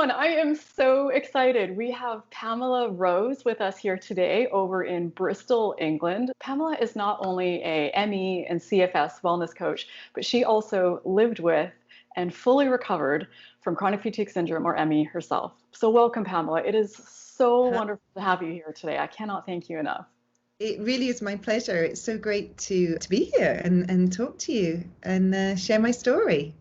everyone. I am so excited. We have Pamela Rose with us here today over in Bristol, England. Pamela is not only a ME and CFS wellness coach, but she also lived with and fully recovered from chronic fatigue syndrome or ME herself. So welcome, Pamela. It is so wonderful to have you here today. I cannot thank you enough. It really is my pleasure. It's so great to be here and talk to you and share my story.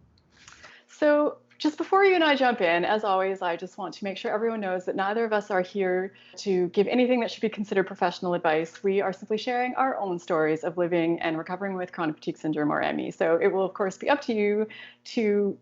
So just before you and I jump in, as always, I just want to make sure everyone knows that neither of us are here to give anything that should be considered professional advice. We are simply sharing our own stories of living and recovering with chronic fatigue syndrome or ME. So it will, of course, be up to you to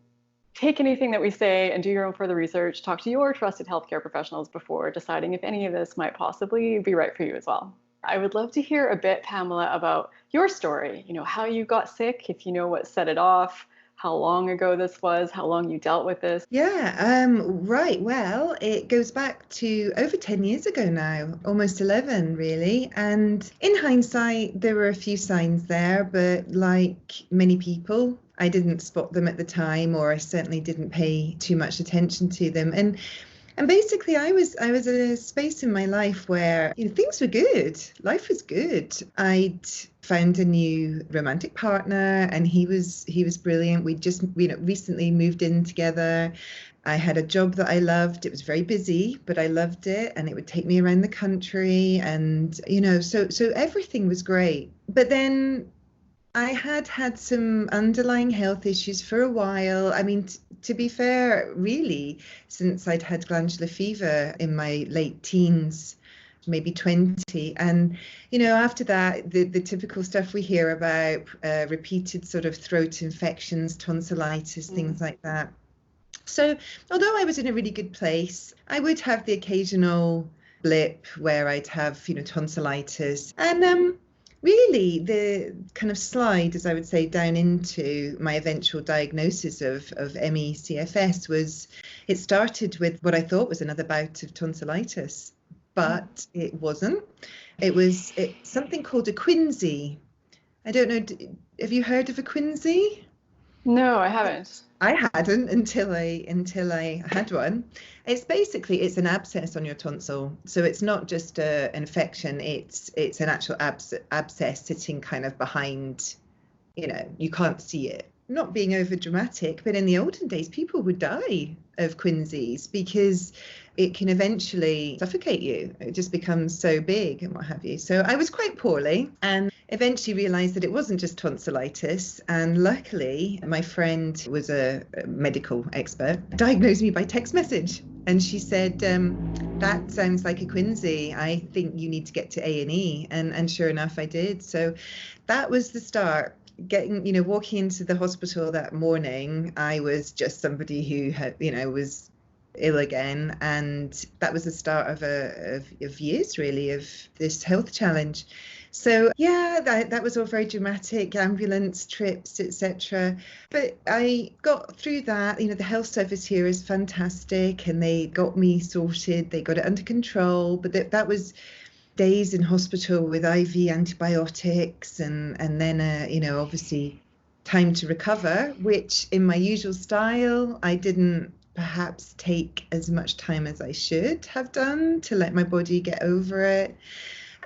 take anything that we say and do your own further research, talk to your trusted healthcare professionals before deciding if any of this might possibly be right for you as well. I would love to hear a bit, Pamela, about your story, how you got sick, if you know what set it off, how long ago this was, how long you dealt with this. Yeah, right. Well, it goes back to over 10 years ago now, almost 11 really. And in hindsight, there were a few signs there, but like many people, I didn't spot them at the time, or I certainly didn't pay too much attention to them. And basically, I was at a space in my life where things were good. Life was good. I'd found a new romantic partner, and he was brilliant. We'd just recently moved in together. I had a job that I loved. It was very busy, but I loved it, and it would take me around the country, and so everything was great. But then I had some underlying health issues for a while. I mean, to be fair, really, since I'd had glandular fever in my late teens, maybe 20. And, after that, the typical stuff we hear about, repeated sort of throat infections, tonsillitis, things like that. So although I was in a really good place, I would have the occasional blip where I'd have, tonsillitis. And really, the kind of slide, as I would say, down into my eventual diagnosis of ME CFS was, it started with what I thought was another bout of tonsillitis, but it wasn't. It's something called a quinsy. I don't know, have you heard of a quinsy? No, I haven't. I hadn't until I had one. It's an abscess on your tonsil. So it's not just an infection, it's an actual abscess sitting kind of behind, you can't see it. Not being over dramatic, but in the olden days, people would die of quinsies because it can eventually suffocate you. It just becomes so big and what have you. So I was quite poorly and eventually realized that it wasn't just tonsillitis. And luckily, my friend was a medical expert, diagnosed me by text message. And she said, that sounds like a quinsy. I think you need to get to A&E. And sure enough, I did. So that was the start. Walking into the hospital that morning, I was just somebody who had, was ill again. And that was the start of years, really, of this health challenge. So yeah, that was all very dramatic, ambulance trips, etc. But I got through that. The health service here is fantastic, and they got me sorted. They got it under control. But that was days in hospital with IV antibiotics, and then obviously time to recover, which in my usual style, I didn't perhaps take as much time as I should have done to let my body get over it.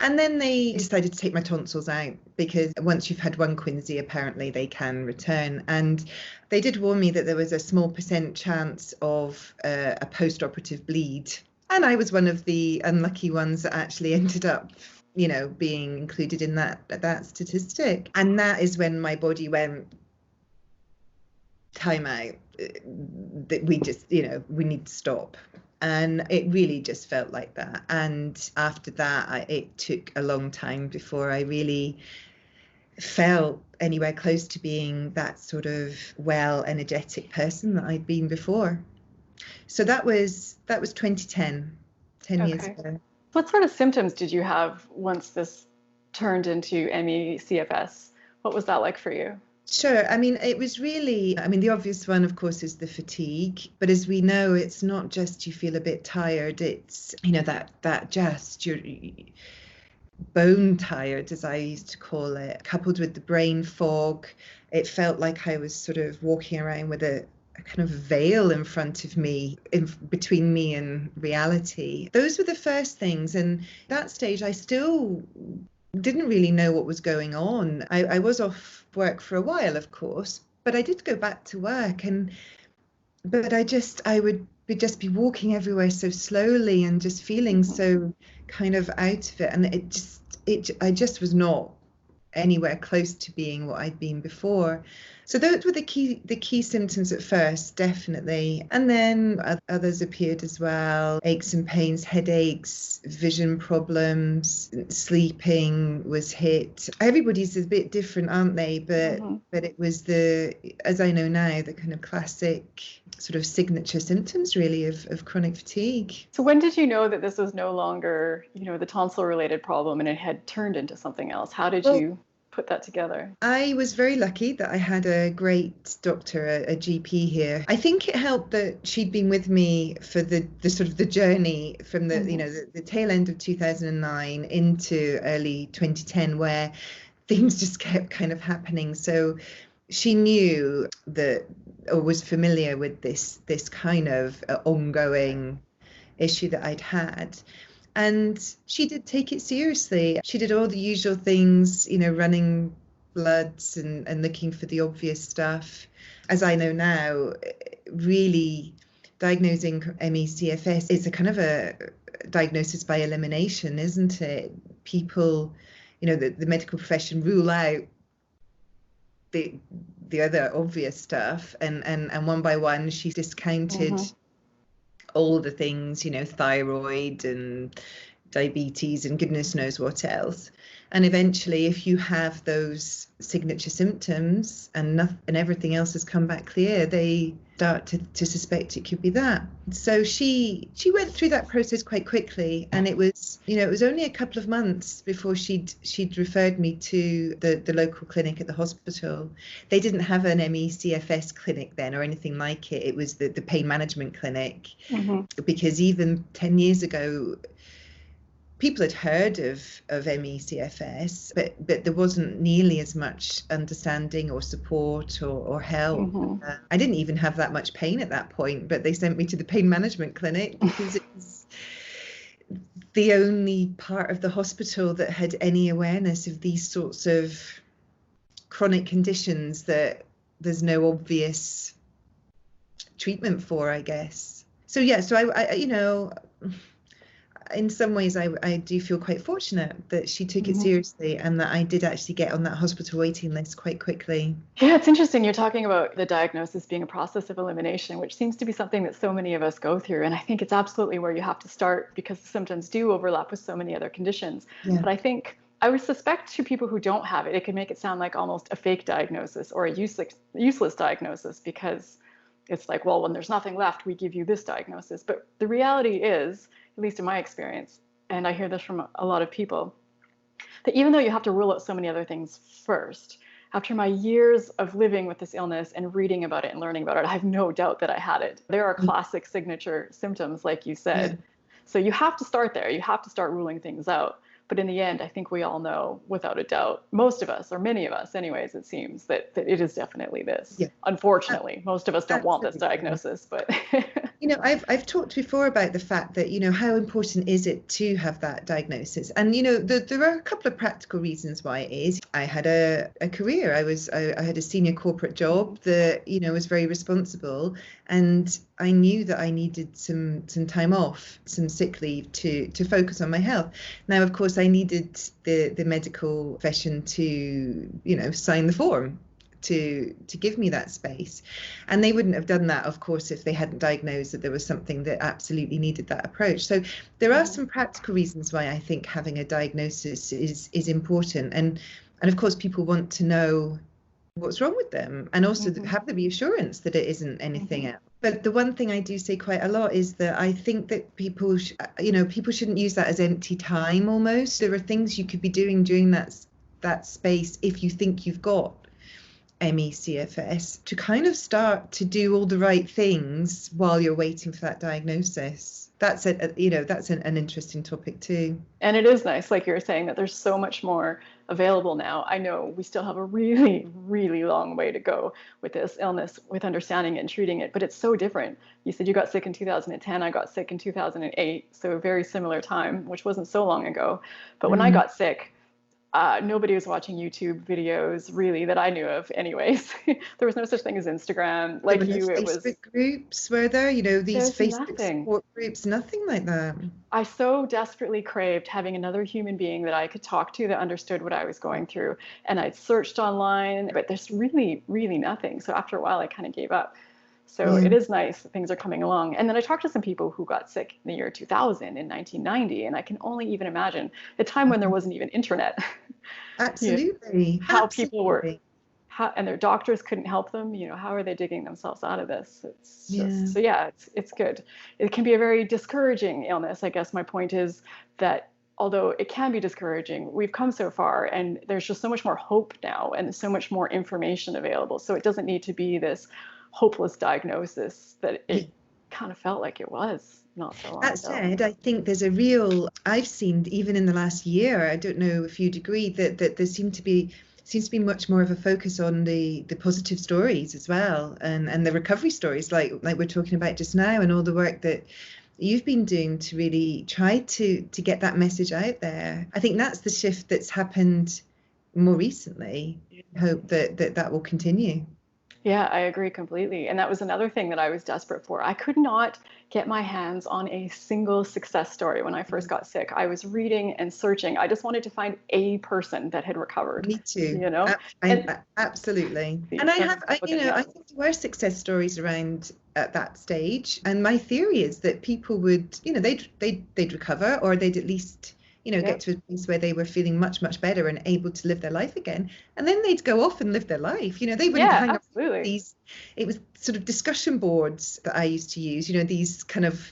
And then they decided to take my tonsils out because once you've had one quinsy, apparently they can return. And they did warn me that there was a small % chance of a post-operative bleed. And I was one of the unlucky ones that actually ended up, being included in that statistic. And that is when my body went, time out. That we just, we need to stop. And it really just felt like that. And after that, it took a long time before I really felt anywhere close to being that sort of well, energetic person that I'd been before. So that was 2010, 10 years ago. What sort of symptoms did you have once this turned into ME CFS? What was that like for you? Sure. I mean, it was really, the obvious one, of course, is the fatigue. But as we know, it's not just you feel a bit tired. It's, that just you're bone tired, as I used to call it, coupled with the brain fog. It felt like I was sort of walking around with a kind of veil in front of me, between me and reality. Those were the first things. And at that stage, I still didn't really know what was going on. I was off work for a while, of course, but I did go back to work. But I would just be walking everywhere so slowly and just feeling so kind of out of it. And I just was not anywhere close to being what I'd been before. So those were the key symptoms at first, definitely. And then others appeared as well. Aches and pains, headaches, vision problems, sleeping was hit. Everybody's a bit different, aren't they? But it was as I know now, the kind of classic sort of signature symptoms really of chronic fatigue. So when did you know that this was no longer, the tonsil related problem and it had turned into something else? How did you put that together? I was very lucky that I had a great doctor, a GP here. I think it helped that she'd been with me for the sort of the journey from the the tail end of 2009 into early 2010, where things just kept kind of happening. So she knew that, or was familiar with this kind of ongoing issue that I'd had. And she did take it seriously. She did all the usual things, running bloods and looking for the obvious stuff. As I know now, really diagnosing ME/CFS is a kind of a diagnosis by elimination, isn't it? People, the medical profession rule out the other obvious stuff, and one by one she discounted all the things, thyroid and diabetes and goodness knows what else. And eventually, if you have those signature symptoms and everything else has come back clear, they start to suspect it could be that. So she went through that process quite quickly, and it was only a couple of months before she'd referred me to the local clinic at the hospital. They didn't have an ME/CFS clinic then or anything like it. It was the pain management clinic, because even 10 years ago, people had heard of ME/CFS, but there wasn't nearly as much understanding or support or help. I didn't even have that much pain at that point, but they sent me to the pain management clinic because it was the only part of the hospital that had any awareness of these sorts of chronic conditions that there's no obvious treatment for, I guess. So yeah, so I in some ways, I do feel quite fortunate that she took it seriously and that I did actually get on that hospital waiting list quite quickly. Yeah, it's interesting. You're talking about the diagnosis being a process of elimination, which seems to be something that so many of us go through. And I think it's absolutely where you have to start because the symptoms do overlap with so many other conditions. Yeah. But I think I would suspect to people who don't have it, it can make it sound like almost a fake diagnosis or a useless diagnosis, because it's like, well, when there's nothing left, we give you this diagnosis. But the reality is, at least in my experience, and I hear this from a lot of people, that even though you have to rule out so many other things first, after my years of living with this illness and reading about it and learning about it, I have no doubt that I had it. There are classic signature symptoms, like you said. So you have to start there. You have to start ruling things out. But in the end, I think we all know, without a doubt, most of us, or many of us anyways, it seems, that it is definitely this. Yeah. Unfortunately, most of us don't want this diagnosis, but... I've talked before about the fact that, how important is it to have that diagnosis? And, there are a couple of practical reasons why it is. I had a career. I had a senior corporate job that, was very responsible. And I knew that I needed some time off, some sick leave to focus on my health. Now, of course, I needed the medical profession to, sign the form to give me that space. And they wouldn't have done that, of course, if they hadn't diagnosed that there was something that absolutely needed that approach. So there are some practical reasons why I think having a diagnosis is important. And of course, people want to know what's wrong with them and also have the reassurance that it isn't anything else. But the one thing I do say quite a lot is that I think that people shouldn't use that as empty time almost. There are things you could be doing during that space if you think you've got ME/CFS to kind of start to do all the right things while you're waiting for that diagnosis. that's that's an interesting topic too. And it is nice, like you were saying, that there's so much more available now. I know we still have a really, really long way to go with this illness, with understanding it and treating it, but it's so different. You said you got sick in 2010, I got sick in 2008, so a very similar time, which wasn't so long ago. But when I got sick, nobody was watching YouTube videos really that I knew of anyways. There was no such thing as Instagram. Like you, it was Facebook groups, were there? These Facebook nothing. support groups, nothing like that. I so desperately craved having another human being that I could talk to that understood what I was going through. And I'd searched online, but there's really, really nothing. So after a while, I kind of gave up. So it is nice that things are coming along. And then I talked to some people who got sick in the year 2000 in 1990, and I can only even imagine a time when there wasn't even internet. Absolutely. How people were, and their doctors couldn't help them. How are they digging themselves out of this? It's just, so yeah, it's good. It can be a very discouraging illness. I guess my point is that although it can be discouraging, we've come so far, and there's just so much more hope now and so much more information available. So it doesn't need to be this hopeless diagnosis that it kind of felt like it was not so long ago. That said, I think there's I've seen even in the last year, I don't know if you'd agree, that there seems to be much more of a focus on the positive stories as well, and the recovery stories like we're talking about just now, and all the work that you've been doing to really try to get that message out there. I think that's the shift that's happened more recently. I hope that will continue. Yeah, I agree completely. And that was another thing that I was desperate for. I could not get my hands on a single success story when I first got sick. I was reading and searching. I just wanted to find a person that had recovered. Me too. Absolutely. And I think there were success stories around at that stage. And my theory is that people would, they'd recover, or they'd at least get to a place where they were feeling much, much better and able to live their life again. And then they'd go off and live their life. They wouldn't hang up these, it was sort of discussion boards that I used to use, these kind of,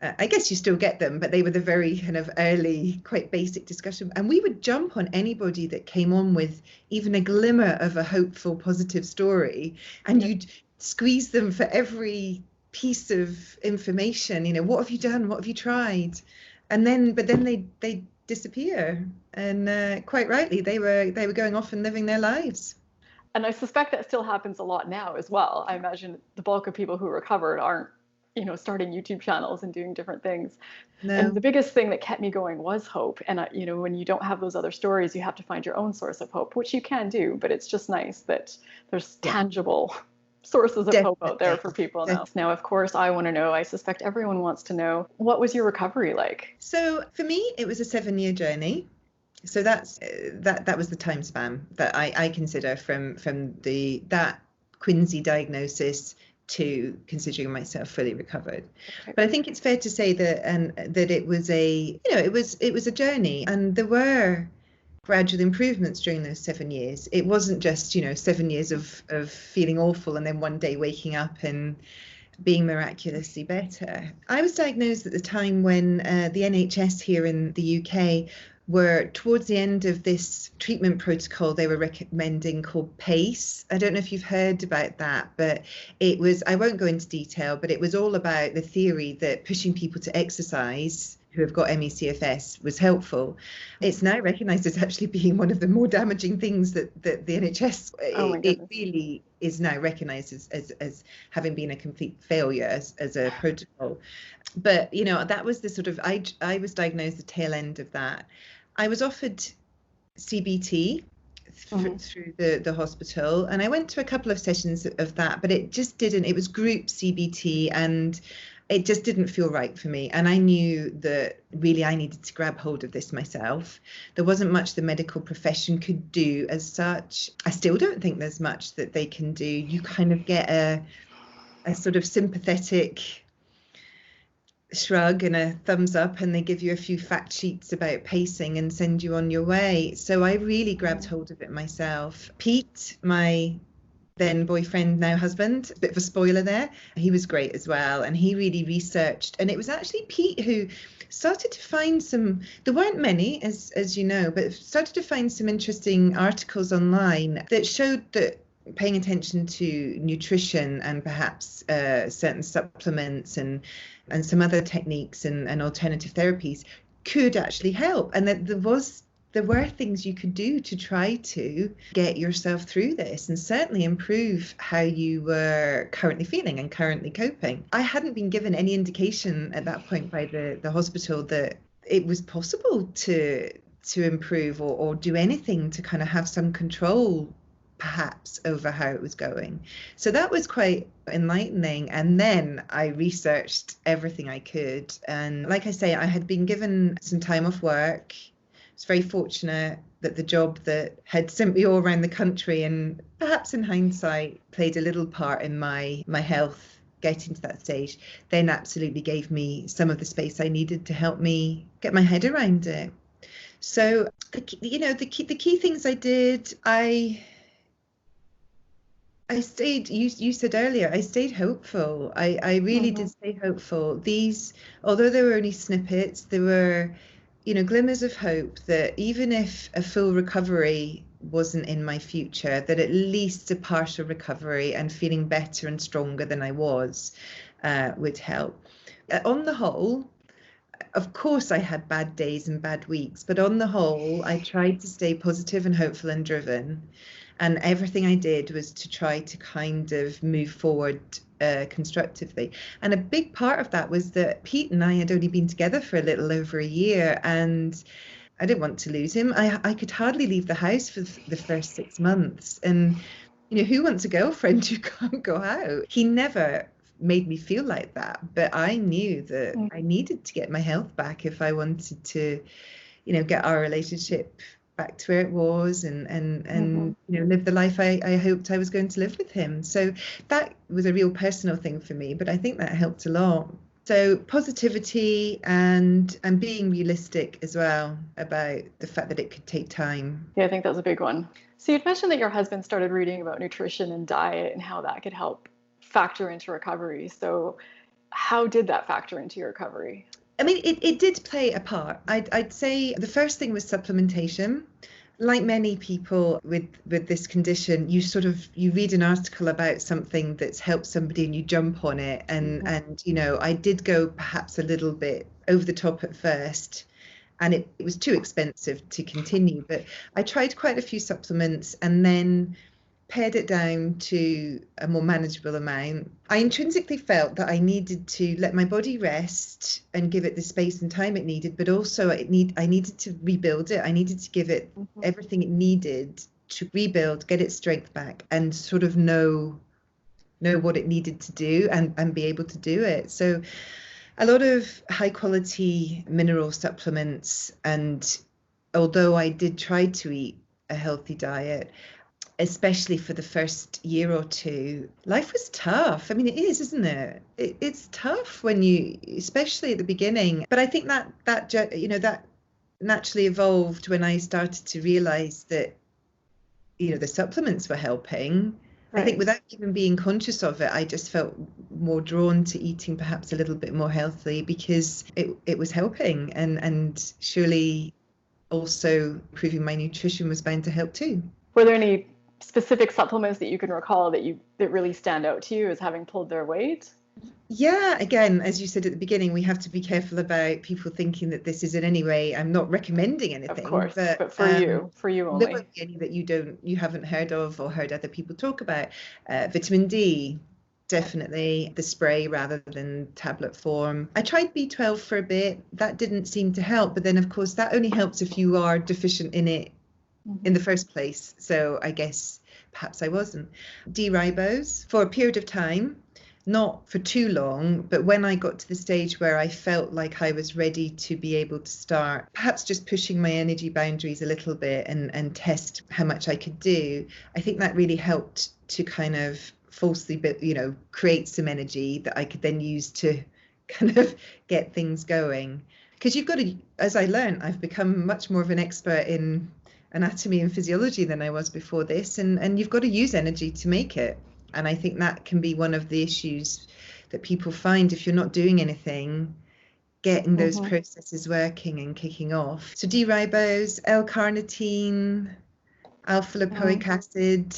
I guess you still get them, but they were the very kind of early, quite basic discussion. And we would jump on anybody that came on with even a glimmer of a hopeful, positive story. And you'd squeeze them for every piece of information. What have you done? What have you tried? And then they disappear, and quite rightly, they were going off and living their lives. And I suspect that still happens a lot now as well. I imagine the bulk of people who recovered aren't, starting YouTube channels and doing different things. No. And the biggest thing that kept me going was hope. And when you don't have those other stories, you have to find your own source of hope, which you can do. But it's just nice that there's tangible sources of hope out there for people now. Now, of course, I want to know, I suspect everyone wants to know, what was your recovery like? So for me, it was a 7-year journey. So that was the time span that I consider from that Quinsy diagnosis to considering myself fully recovered. Okay. But I think it's fair to say that it was it was a journey, and there were gradual improvements during those 7 years. It wasn't just 7 years of feeling awful and then one day waking up and being miraculously better. I was diagnosed at the time when the NHS here in the UK were towards the end of this treatment protocol they were recommending called PACE. I don't know if you've heard about that, but it was, I won't go into detail, but it was all about the theory that pushing people to exercise who have got ME/CFS was helpful. It's now recognised as actually being one of the more damaging things that the NHS, it really is now recognised as having been a complete failure as a protocol. But, that was the sort of, I was diagnosed the tail end of that. I was offered CBT through the hospital, and I went to a couple of sessions of that, but it just didn't, it was group CBT, and it just didn't feel right for me. And I knew that really I needed to grab hold of this myself. There wasn't much the medical profession could do as such. I still don't think there's much that they can do. You kind of get a sort of sympathetic shrug and a thumbs up, and they give you a few fact sheets about pacing and send you on your way. So I really grabbed hold of it myself. Pete, my then boyfriend, now husband, a bit of a spoiler there, he was great as well, and he really researched, and it was actually Pete who started to find there weren't many as you know, but started to find some interesting articles online that showed that paying attention to nutrition and perhaps certain supplements and some other techniques and alternative therapies could actually help, and that there were things you could do to try to get yourself through this and certainly improve how you were currently feeling and currently coping. I hadn't been given any indication at that point by the hospital that it was possible to improve or do anything to kind of have some control perhaps over how it was going. So that was quite enlightening. And then I researched everything I could. And like I say, I had been given some time off work. I was very fortunate that the job that had sent me all around the country and perhaps in hindsight played a little part in my health getting to that stage, then absolutely gave me some of the space I needed to help me get my head around it. So, the key things I did, I stayed, you said earlier, I stayed hopeful. I really did stay hopeful. These, although there were only snippets, there were, glimmers of hope that even if a full recovery wasn't in my future, that at least a partial recovery and feeling better and stronger than I was would help. On the whole, of course, I had bad days and bad weeks, but on the whole, I tried to stay positive and hopeful and driven. And everything I did was to try to kind of move forward constructively. And a big part of that was that Pete and I had only been together for a little over a year, and I didn't want to lose him. I could hardly leave the house for the first 6 months. And, who wants a girlfriend who can't go out? He never made me feel like that, but I knew that I needed to get my health back if I wanted to, get our relationship back to where it was and live the life I hoped I was going to live with him. So that was a real personal thing for me, but I think that helped a lot. So positivity and being realistic as well about the fact that it could take time. Yeah, I think that's a big one. So you'd mentioned that your husband started reading about nutrition and diet and how that could help factor into recovery. So how did that factor into your recovery? I mean, it did play a part. I'd say the first thing was supplementation. Like many people with this condition, you read an article about something that's helped somebody and you jump on it. And I did go perhaps a little bit over the top at first, and it was too expensive to continue. But I tried quite a few supplements and then pared it down to a more manageable amount. I intrinsically felt that I needed to let my body rest and give it the space and time it needed, but also I needed to rebuild it. I needed to give it everything it needed to rebuild, get its strength back, and sort of know what it needed to do and be able to do it. So a lot of high quality mineral supplements, and although I did try to eat a healthy diet, especially for the first year or two, life was tough. I mean, it is, isn't it? It's tough when especially at the beginning. But I think that naturally evolved when I started to realize that, the supplements were helping. Right. I think without even being conscious of it, I just felt more drawn to eating perhaps a little bit more healthily because it was helping, and surely also improving my nutrition was bound to help too. Were there any specific supplements that you can recall that really stand out to you as having pulled their weight? Yeah, again, as you said at the beginning, we have to be careful about people thinking that this is in any way, I'm not recommending anything. Of course, but for you only. There won't be any that you haven't heard of or heard other people talk about. Vitamin D, definitely the spray rather than tablet form. I tried B12 for a bit. That didn't seem to help, but then of course that only helps if you are deficient in it in the first place. So I guess perhaps I wasn't. D-ribose for a period of time, not for too long, but when I got to the stage where I felt like I was ready to be able to start perhaps just pushing my energy boundaries a little bit and test how much I could do, I think that really helped to kind of falsely, create some energy that I could then use to kind of get things going. Because you've got to, as I learned, I've become much more of an expert in anatomy and physiology than I was before this, and you've got to use energy to make it. And I think that can be one of the issues that people find if you're not doing anything, getting those processes working and kicking off. So D-ribose, L-carnitine, alpha-lipoic acid,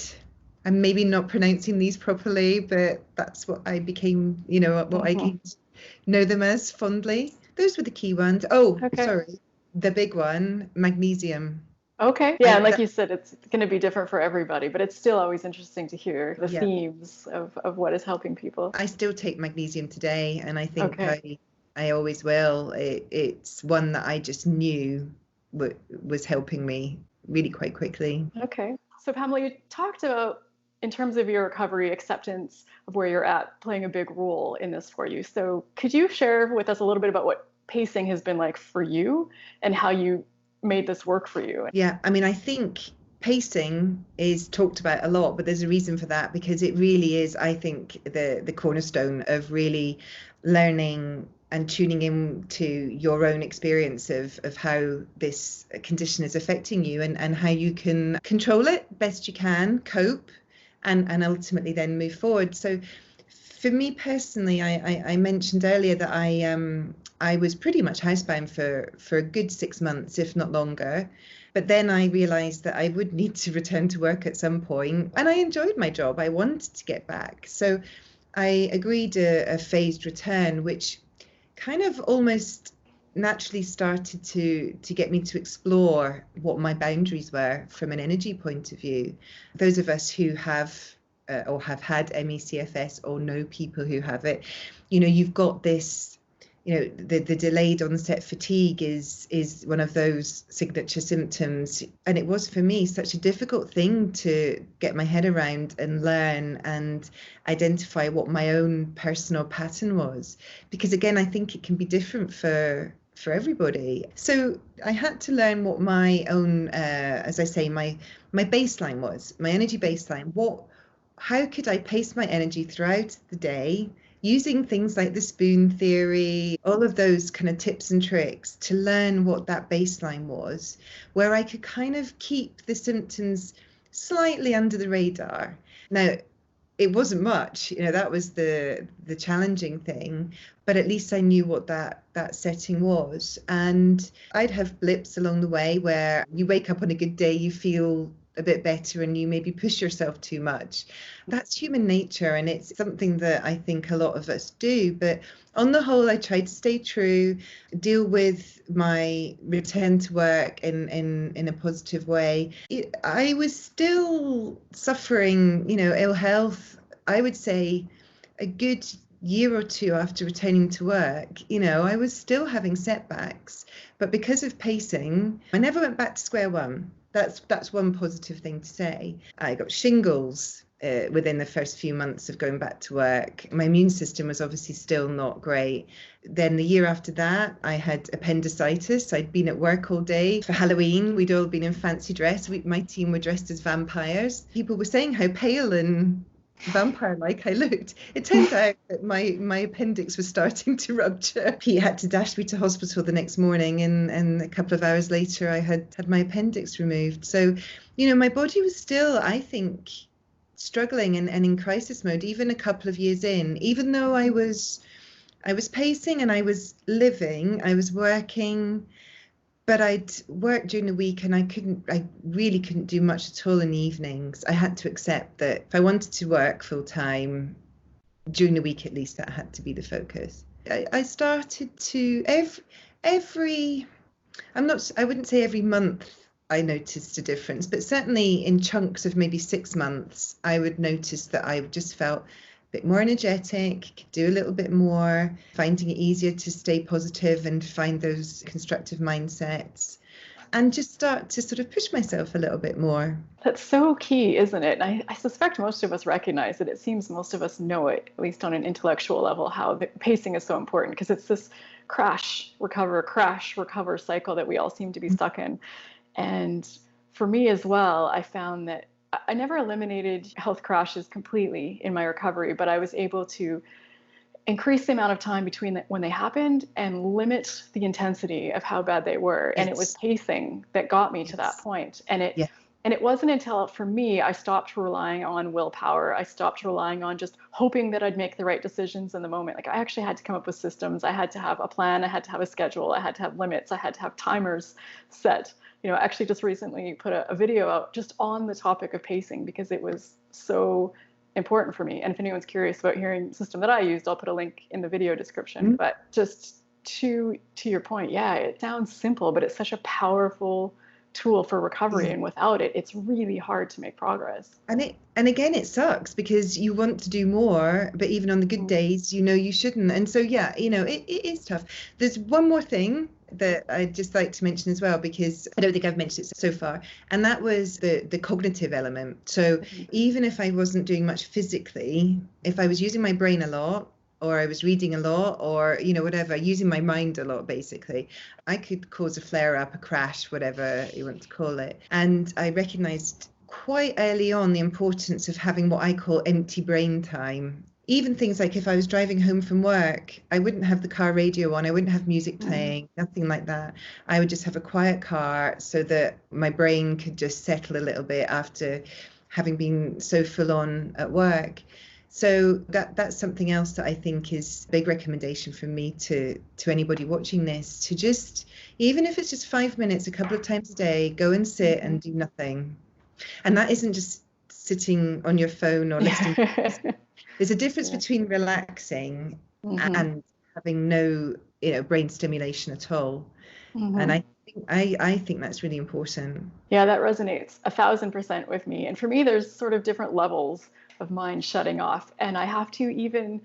I'm maybe not pronouncing these properly, but that's what I became, what I came to know them as fondly. Those were the key ones. Oh, Okay. sorry. The big one, magnesium. Okay. Yeah, and like you said, it's going to be different for everybody, but it's still always interesting to hear the themes of what is helping people. I still take magnesium today, and I think Okay. I always will. It's one that I just knew was helping me really quite quickly. Okay. So Pamela, you talked about, in terms of your recovery, acceptance of where you're at playing a big role in this for you. So could you share with us a little bit about what pacing has been like for you and how you made this work for you? Yeah, I mean, I think pacing is talked about a lot, but there's a reason for that, because it really is, I think, the cornerstone of really learning and tuning in to your own experience of how this condition is affecting you, and how you can control it best you can, cope, and ultimately then move forward. So for me personally, I mentioned earlier that I was pretty much housebound for a good 6 months, if not longer. But then I realized that I would need to return to work at some point, and I enjoyed my job. I wanted to get back. So I agreed a phased return, which kind of almost naturally started to get me to explore what my boundaries were from an energy point of view. Those of us who have or have had ME/CFS or know people who have it, you've got this, the delayed onset fatigue is one of those signature symptoms. And it was for me such a difficult thing to get my head around and learn and identify what my own personal pattern was. Because again, I think it can be different for everybody. So I had to learn what my own, as I say, my baseline was, my energy baseline. How could I pace my energy throughout the day, using things like the spoon theory, all of those kind of tips and tricks to learn what that baseline was, where I could kind of keep the symptoms slightly under the radar. Now, it wasn't much, that was the challenging thing, but at least I knew what that setting was. And I'd have blips along the way where you wake up on a good day, you feel a bit better, and you maybe push yourself too much. That's human nature, and it's something that I think a lot of us do. But on the whole, I tried to stay true, deal with my return to work in a positive way. I was still suffering, ill health, I would say a good year or two after returning to work. I was still having setbacks, but because of pacing, I never went back to square one. That's one positive thing to say. I got shingles within the first few months of going back to work. My immune system was obviously still not great. Then the year after that, I had appendicitis. I'd been at work all day for Halloween. We'd all been in fancy dress. My team were dressed as vampires. People were saying how pale and vampire-like I looked. It turned out that my appendix was starting to rupture. Pete had to dash me to hospital the next morning, and a couple of hours later I had my appendix removed. So, my body was still, I think, struggling and in crisis mode, even a couple of years in, even though I was pacing and I was living, I was working. But I'd work during the week, and I really couldn't do much at all in the evenings. I had to accept that if I wanted to work full time, during the week at least, that had to be the focus. I started to I wouldn't say every month I noticed a difference, but certainly in chunks of maybe 6 months, I would notice that I just felt bit more energetic, could do a little bit more, finding it easier to stay positive and find those constructive mindsets, and just start to sort of push myself a little bit more. That's so key, isn't it? And I suspect most of us recognize it. It seems most of us know it, at least on an intellectual level, how the pacing is so important, because it's this crash, recover cycle that we all seem to be stuck in. And for me as well, I found that I never eliminated health crashes completely in my recovery, but I was able to increase the amount of time between when they happened and limit the intensity of how bad they were. And it was pacing that got me to that point. And it wasn't until, for me, I stopped relying on willpower. I stopped relying on just hoping that I'd make the right decisions in the moment. Like, I actually had to come up with systems. I had to have a plan. I had to have a schedule. I had to have limits. I had to have timers set. I actually just recently put a video out just on the topic of pacing because it was so important for me. And if anyone's curious about hearing the system that I used, I'll put a link in the video description. But just to your point, yeah, it sounds simple, but it's such a powerful tool for recovery, and without it, it's really hard to make progress. And again, it sucks because you want to do more, but even on the good days, you shouldn't. And so it is tough. There's one more thing that I'd just like to mention as well, because I don't think I've mentioned it so far, and that was the cognitive element. So even if I wasn't doing much physically, if I was using my brain a lot, or I was reading a lot, or, whatever, using my mind a lot, basically, I could cause a flare up, a crash, whatever you want to call it. And I recognized quite early on the importance of having what I call empty brain time. Even things like if I was driving home from work, I wouldn't have the car radio on, I wouldn't have music playing, nothing like that. I would just have a quiet car so that my brain could just settle a little bit after having been so full on at work. So that's something else that I think is a big recommendation from me to anybody watching this, to just, even if it's just 5 minutes a couple of times a day, go and sit and do nothing. And that isn't just sitting on your phone or listening. There's a difference between relaxing and having no brain stimulation at all. And I think that's really important. Yeah, that resonates 1,000% with me. And for me, there's sort of different levels of mind shutting off. And I have to even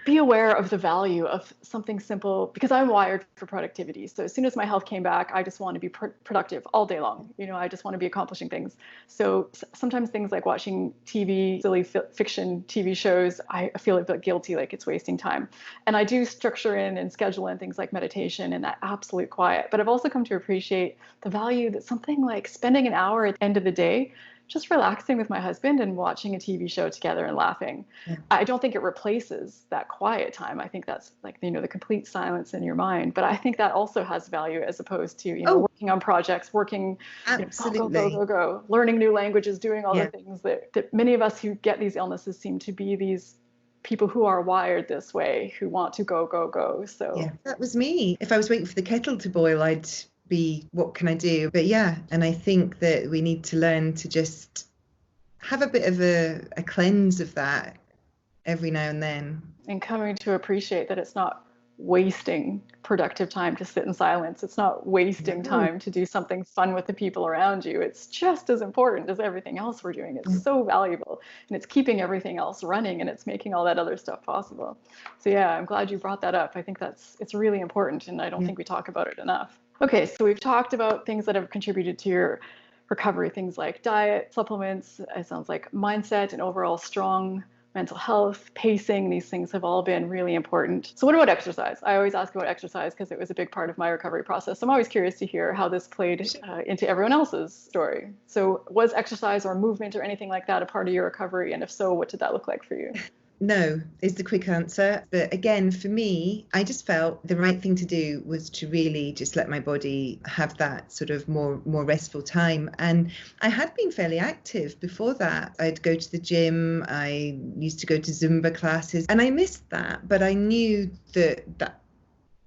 be aware of the value of something simple, because I'm wired for productivity. So as soon as my health came back, I just want to be productive all day long. I just want to be accomplishing things. So sometimes things like watching TV, silly fiction TV shows, I feel a bit guilty, like it's wasting time. And I do structure in and schedule in things like meditation and that absolute quiet. But I've also come to appreciate the value that something like spending an hour at the end of the day just relaxing with my husband and watching a TV show together and laughing. I don't think it replaces that quiet time. I think that's like, the complete silence in your mind. But I think that also has value, as opposed to, working on projects, working, go, learning new languages, doing all the things that many of us who get these illnesses seem to be these people who are wired this way, who want to go. So that was me. If I was waiting for the kettle to boil, I'd be, what can I do? But and I think that we need to learn to just have a bit of a cleanse of that every now and then. And coming to appreciate that it's not wasting productive time to sit in silence. It's not wasting time to do something fun with the people around you. It's just as important as everything else we're doing. It's so valuable, and it's keeping everything else running, and it's making all that other stuff possible. So I'm glad you brought that up. I think it's really important, and I don't think we talk about it enough. Okay, so we've talked about things that have contributed to your recovery, things like diet, supplements, it sounds like mindset, and overall strong mental health, pacing. These things have all been really important. So what about exercise? I always ask about exercise because it was a big part of my recovery process. So I'm always curious to hear how this played into everyone else's story. So was exercise or movement or anything like that a part of your recovery? And if so, what did that look like for you? No, is the quick answer. But again, for me, I just felt the right thing to do was to really just let my body have that sort of more restful time. And I had been fairly active before that. I'd go to the gym. I used to go to Zumba classes, and I missed that. But I knew that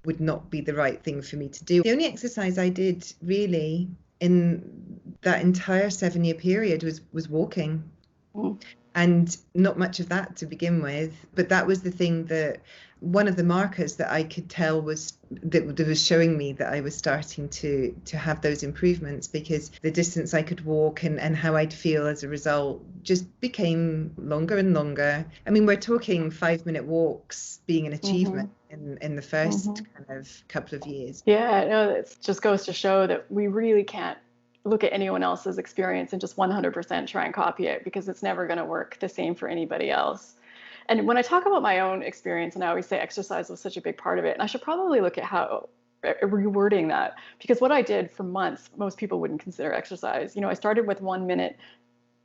would not be the right thing for me to do. The only exercise I did really in that entire 7-year period was walking. And not much of that to begin with, but that was the thing that one of the markers that I could tell was that was showing me that I was starting to have those improvements, because the distance I could walk and how I'd feel as a result just became longer and longer. I mean, we're talking 5-minute walks being an achievement in the first kind of couple of years. Yeah, no, it just goes to show that we really can't look at anyone else's experience and just 100% try and copy it, because it's never going to work the same for anybody else. And when I talk about my own experience, and I always say exercise was such a big part of it, and I should probably look at how rewording that, because what I did for months, most people wouldn't consider exercise. I started with 1 minute,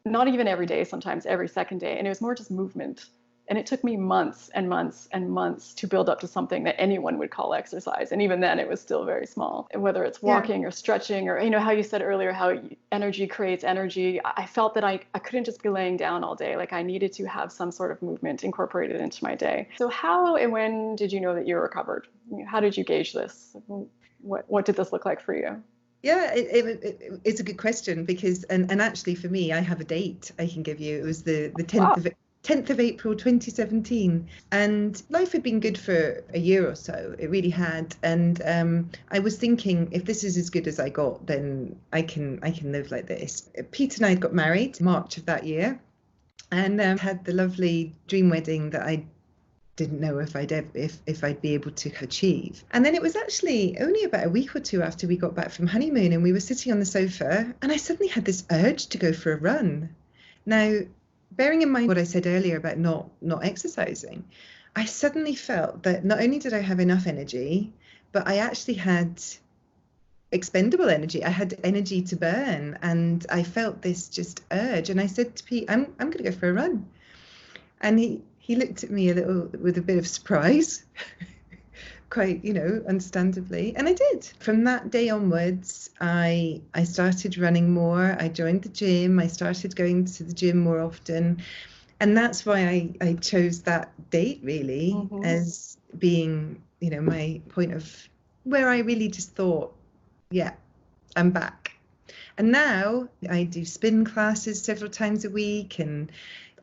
not even every day, sometimes every second day, and it was more just movement. And it took me months and months and months to build up to something that anyone would call exercise. And even then, it was still very small. Whether it's walking or stretching, or, how you said earlier, how energy creates energy. I felt that I couldn't just be laying down all day. Like, I needed to have some sort of movement incorporated into my day. So how and when did you know that you were recovered? How did you gauge this? What did this look like for you? Yeah, it's a good question because, and actually for me, I have a date I can give you. It was the 10th Wow. of 10th of April 2017, and life had been good for a year or so. It really had, and I was thinking, if this is as good as I got, then I can live like this. Pete and I got married March of that year, and had the lovely dream wedding that I didn't know if I'd be able to achieve. And then it was actually only about a week or two after we got back from honeymoon, and we were sitting on the sofa, and I suddenly had this urge to go for a run. Now, bearing in mind what I said earlier about not exercising, I suddenly felt that not only did I have enough energy, but I actually had expendable energy. I had energy to burn, and I felt this just urge. And I said to Pete, I'm going to go for a run. And he looked at me a little with a bit of surprise, quite, understandably. And I did. From that day onwards, I started running more. I joined the gym. I started going to the gym more often. And that's why I chose that date really as being, my point of where I really just thought, yeah, I'm back. And now I do spin classes several times a week, and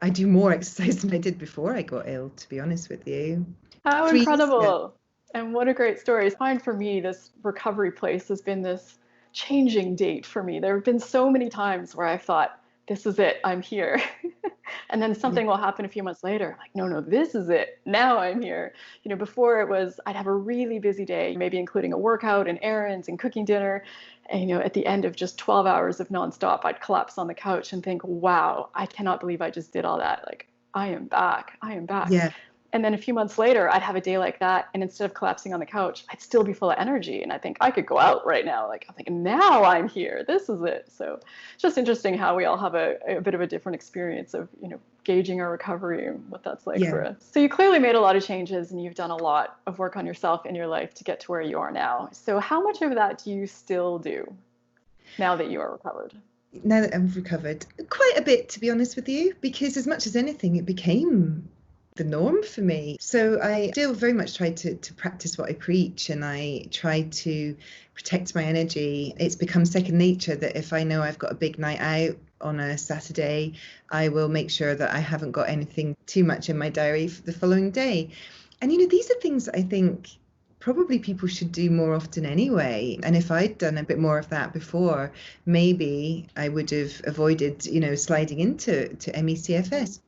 I do more exercise than I did before I got ill, to be honest with you. How 3 years ago. incredible. And what a great story. I find for me, this recovery place has been this changing date for me. There have been so many times where I've thought, this is it, I'm here. And then Yeah. something will happen a few months later. I'm like, no, this is it. Now I'm here. Before it was, I'd have a really busy day, maybe including a workout and errands and cooking dinner. And, at the end of just 12 hours of nonstop, I'd collapse on the couch and think, wow, I cannot believe I just did all that. Like, I am back. I am back. Yeah. And then a few months later, I'd have a day like that. And instead of collapsing on the couch, I'd still be full of energy. And I think I could go out right now. Like, I'm thinking, now I'm here. This is it. So it's just interesting how we all have a bit of a different experience of, gauging our recovery and what that's like for Yeah. us. So you clearly made a lot of changes and you've done a lot of work on yourself in your life to get to where you are now. So how much of that do you still do now that you are recovered? Now that I'm recovered, quite a bit, to be honest with you, because as much as anything, it became the norm for me. So I still very much try to practice what I preach, and I try to protect my energy. It's become second nature that if I know I've got a big night out on a Saturday, I will make sure that I haven't got anything too much in my diary for the following day. And these are things that I think probably people should do more often anyway. And if I'd done a bit more of that before, maybe I would have avoided, sliding into MECFS.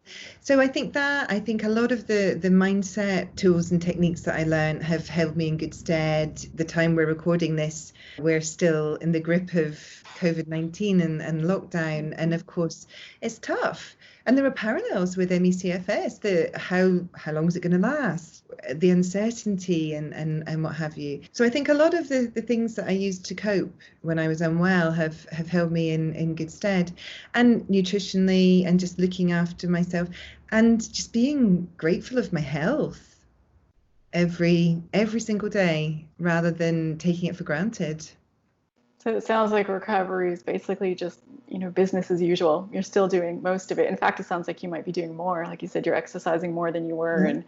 So I think a lot of the mindset tools and techniques that I learned have held me in good stead. The time we're recording this, we're still in the grip of COVID-19 and lockdown. And of course, it's tough. And there are parallels with MECFS, how long is it going to last, the uncertainty and what have you. So I think a lot of the things that I used to cope when I was unwell have held me in good stead. And nutritionally, and just looking after myself, and just being grateful of my health every single day rather than taking it for granted. So it sounds like recovery is basically just, business as usual. You're still doing most of it. In fact, it sounds like you might be doing more. Like you said, you're exercising more than you were. And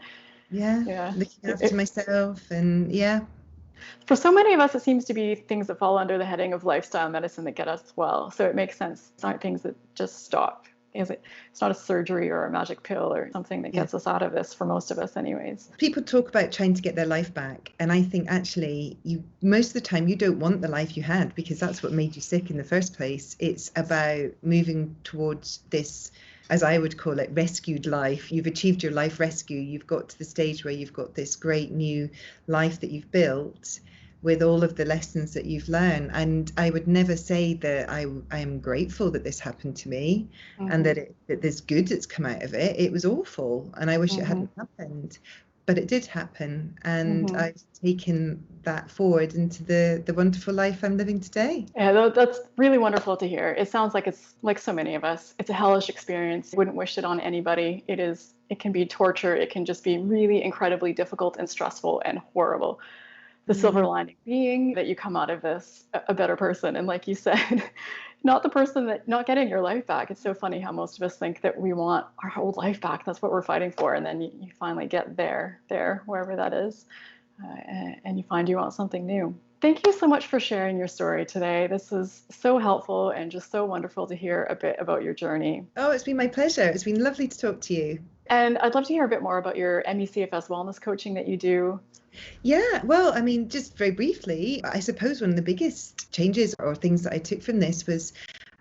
yeah. Looking after myself, and for so many of us, it seems to be things that fall under the heading of lifestyle medicine that get us well. So it makes sense. It's not things that just stop. It's not a surgery or a magic pill or something that gets us out of this, for most of us anyways. People talk about trying to get their life back, and I think actually most of the time you don't want the life you had, because that's what made you sick in the first place. It's about moving towards this, as I would call it, rescued life. You've achieved your life rescue. You've got to the stage where you've got this great new life that you've built with all of the lessons that you've learned. And I would never say that I am grateful that this happened to me and that there's good that's come out of it. It was awful, and I wish it hadn't happened, but it did happen. And I've taken that forward into the wonderful life I'm living today. Yeah, that's really wonderful to hear. It sounds like it's like so many of us. It's a hellish experience. I wouldn't wish it on anybody. It can be torture. It can just be really incredibly difficult and stressful and horrible. The silver lining being that you come out of this a better person. And like you said, not getting your life back. It's so funny how most of us think that we want our whole life back. That's what we're fighting for. And then you finally get there, wherever that is. And you find you want something new. Thank you so much for sharing your story today. This was so helpful and just so wonderful to hear a bit about your journey. Oh, it's been my pleasure. It's been lovely to talk to you. And I'd love to hear a bit more about your ME/CFS wellness coaching that you do. Yeah, well, I mean, just very briefly, I suppose one of the biggest changes or things that I took from this was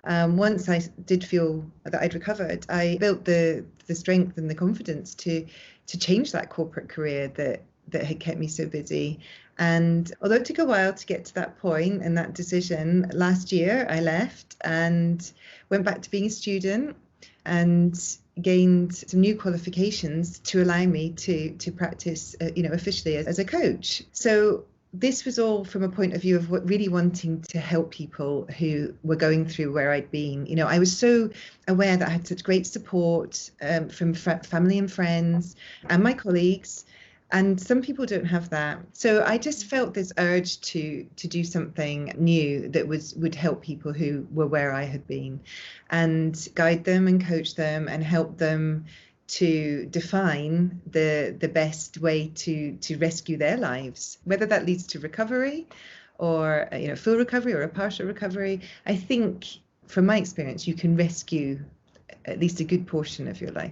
once I did feel that I'd recovered, I built the strength and the confidence to change that corporate career that had kept me so busy. And although it took a while to get to that point and that decision, last year I left and went back to being a student and gained some new qualifications to allow me to practice, officially as a coach. So this was all from a point of view of really wanting to help people who were going through where I'd been. You know, I was so aware that I had such great support from family and friends and my colleagues. And some people don't have that. So I just felt this urge to do something new that would help people who were where I had been and guide them and coach them and help them to define the best way to rescue their lives, whether that leads to recovery or full recovery or a partial recovery. I think from my experience, you can rescue at least a good portion of your life.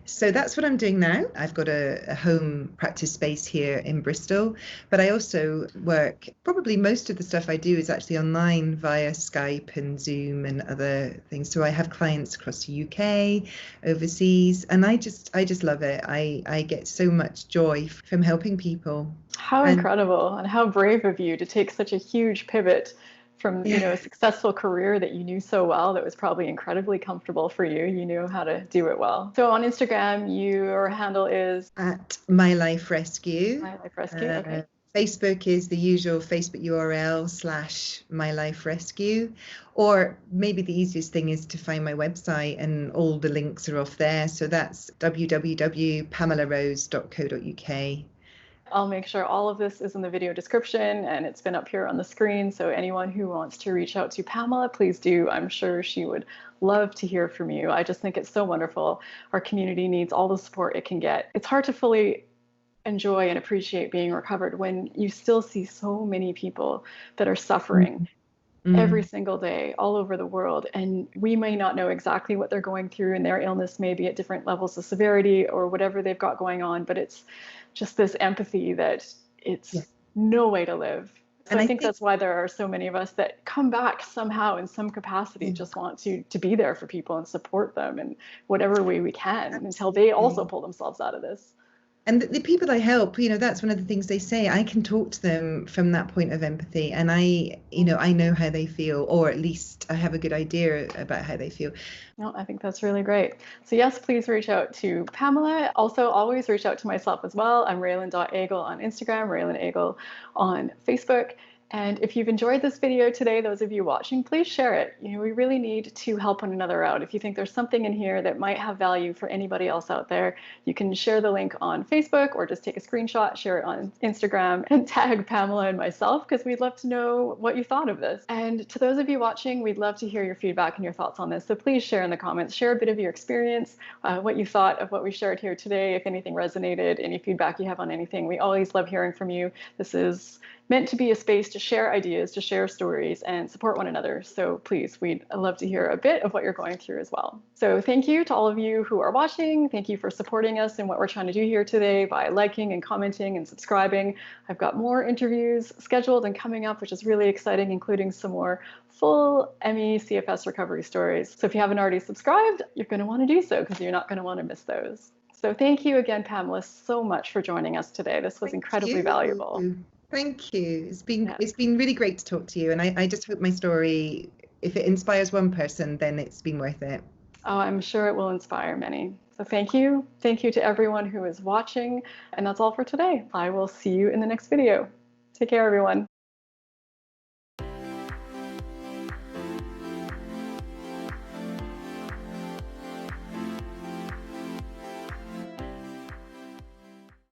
So that's what I'm doing now. I've got a home practice space here in Bristol, but I also work, probably most of the stuff I do is actually online via Skype and Zoom and other things. So I have clients across the UK, overseas, and I just love it. I get so much joy from helping people. How incredible and how brave of you to take such a huge pivot from a successful career that you knew so well, that was probably incredibly comfortable for you. You knew how to do it well. So on Instagram, your handle is at My Life Rescue. My Life Rescue. Okay. Facebook is the usual Facebook URL / My Life Rescue, or maybe the easiest thing is to find my website, and all the links are off there. So that's www.pamelarose.co.uk. I'll make sure all of this is in the video description, and it's been up here on the screen. So anyone who wants to reach out to Pamela, please do. I'm sure she would love to hear from you. I just think it's so wonderful. Our community needs all the support it can get. It's hard to fully enjoy and appreciate being recovered when you still see so many people that are suffering every single day all over the world. And we may not know exactly what they're going through, and their illness may be at different levels of severity or whatever they've got going on, but it's just this empathy that it's no way to live. So I think that's why there are so many of us that come back somehow in some capacity, just want to be there for people and support them in whatever way we can until they also pull themselves out of this. And the people I help, that's one of the things they say. I can talk to them from that point of empathy, and I know how they feel, or at least I have a good idea about how they feel. No, I think that's really great. So yes, please reach out to Pamela. Also, always reach out to myself as well. I'm Raelan.Agle on Instagram, Raelan Agle on Facebook. And if you've enjoyed this video today, those of you watching, please share it. We really need to help one another out. If you think there's something in here that might have value for anybody else out there, you can share the link on Facebook or just take a screenshot, share it on Instagram, and tag Pamela and myself, because we'd love to know what you thought of this. And to those of you watching, we'd love to hear your feedback and your thoughts on this. So please share in the comments, share a bit of your experience, what you thought of what we shared here today, if anything resonated, any feedback you have on anything. We always love hearing from you. This is meant to be a space to share ideas, to share stories, and support one another. So please, we'd love to hear a bit of what you're going through as well. So thank you to all of you who are watching. Thank you for supporting us in what we're trying to do here today by liking and commenting and subscribing. I've got more interviews scheduled and coming up, which is really exciting, including some more full ME/CFS recovery stories. So if you haven't already subscribed, you're going to want to do so, because you're not going to want to miss those. So thank you again, Pamela, so much for joining us today. This was incredibly valuable. Thank you. It's been really great to talk to you, and I just hope my story, if it inspires one person, then it's been worth it. Oh, I'm sure it will inspire many. So thank you. Thank you to everyone who is watching, and that's all for today. I will see you in the next video. Take care, everyone.